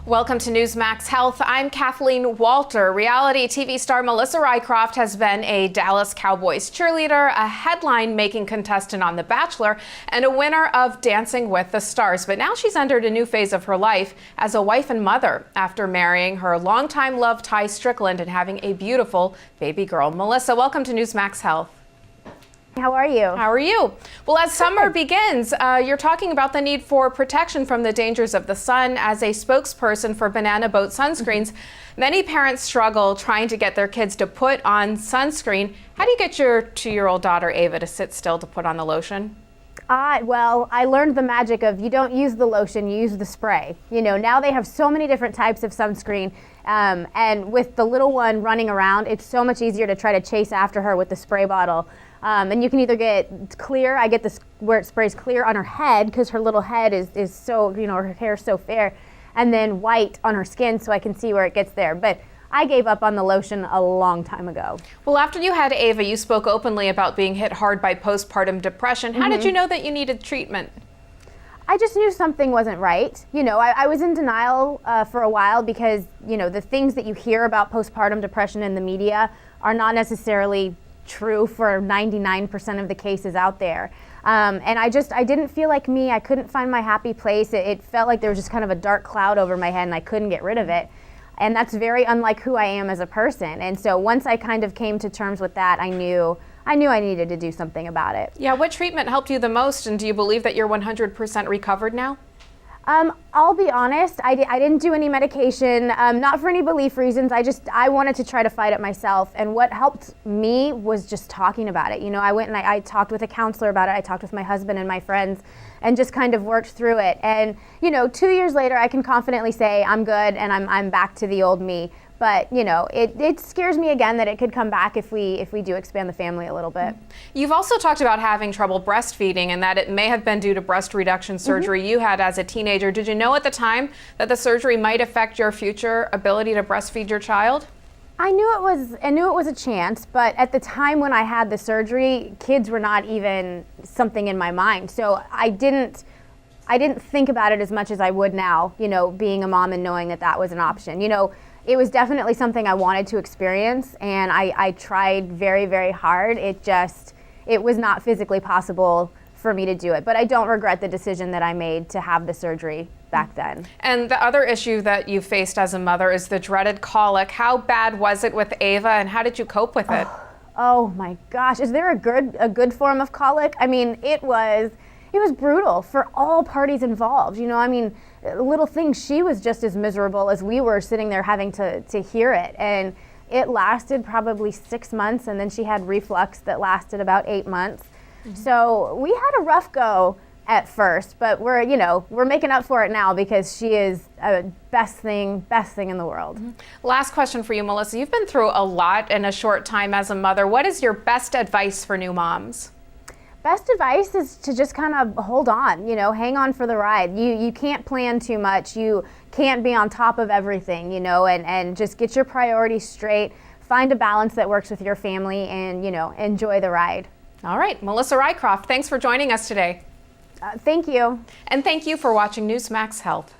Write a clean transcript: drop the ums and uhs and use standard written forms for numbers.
Welcome to Newsmax Health. I'm Kathleen Walter. Reality TV star Melissa Rycroft has been a Dallas Cowboys cheerleader, a headline-making contestant on The Bachelor, and a winner of Dancing with the Stars. But now she's entered a new phase of her life as a wife and mother after marrying her longtime love Ty Strickland and having a beautiful baby girl. Melissa, welcome to Newsmax Health. How are you? How are you? Well, as summer begins, you're talking about the need for protection from the dangers of the sun. As a spokesperson for Banana Boat sunscreens, many parents struggle trying to get their kids to put on sunscreen. How do you get your 2-year-old daughter, Ava, to sit still to put on the lotion? Well, I learned the magic of you don't use the lotion, you use the spray. You know, now they have so many different types of sunscreen, and with the little one running around, it's so much easier to try to chase after her with the spray bottle. And you can either get clear, I get this where it sprays clear on her head because her little head is so, you know, her hair is so fair, and then white on her skin so I can see where it gets there. But I gave up on the lotion a long time ago. Well, after you had Ava, you spoke openly about being hit hard by postpartum depression. How did you know that you needed treatment? I just knew something wasn't right. You know, I was in denial for a while because, you know, the things that you hear about postpartum depression in the media are not necessarily true for 99% of the cases out there. And I didn't feel like me. I couldn't find my happy place. It felt like there was just kind of a dark cloud over my head and I couldn't get rid of it. And that's very unlike who I am as a person. And so once I kind of came to terms with that, I knew I needed to do something about it. Yeah, what treatment helped you the most, and do you believe that you're 100% recovered now? I'll be honest, I didn't do any medication, not for any belief reasons. I wanted to try to fight it myself. And what helped me was just talking about it. You know, I went and I talked with a counselor about it. I talked with my husband and my friends and just kind of worked through it. And, you know, 2 years later, I can confidently say I'm good and I'm back to the old me. But, you know, it scares me again that it could come back if we do expand the family a little bit. You've also talked about having trouble breastfeeding and that it may have been due to breast reduction surgery you had as a teenager. Did you know at the time that the surgery might affect your future ability to breastfeed your child? I knew it was a chance, but at the time when I had the surgery, kids were not even something in my mind. So I didn't think about it as much as I would now, you know, being a mom and knowing that that was an option. You know, it was definitely something I wanted to experience, and I tried very, very hard. It was not physically possible for me to do it, but I don't regret the decision that I made to have the surgery back then. And the other issue that you faced as a mother is the dreaded colic. How bad was it with Ava, and how did you cope with it? Oh my gosh, is there a good form of colic? I mean, it was brutal for all parties involved. You know, I mean, little things, she was just as miserable as we were sitting there having to hear it. And it lasted probably 6 months, and then she had reflux that lasted about 8 months. So we had a rough go at first, but we're making up for it now because she is a best thing in the world. Last question for you, Melissa. You've been through a lot in a short time as a mother. What is your best advice for new moms? Best advice is to just kind of hold on, you know, hang on for the ride. You can't plan too much. You can't be on top of everything, you know, and just get your priorities straight. Find a balance that works with your family and, you know, enjoy the ride. All right, Melissa Rycroft, thanks for joining us today. Thank you. And thank you for watching Newsmax Health.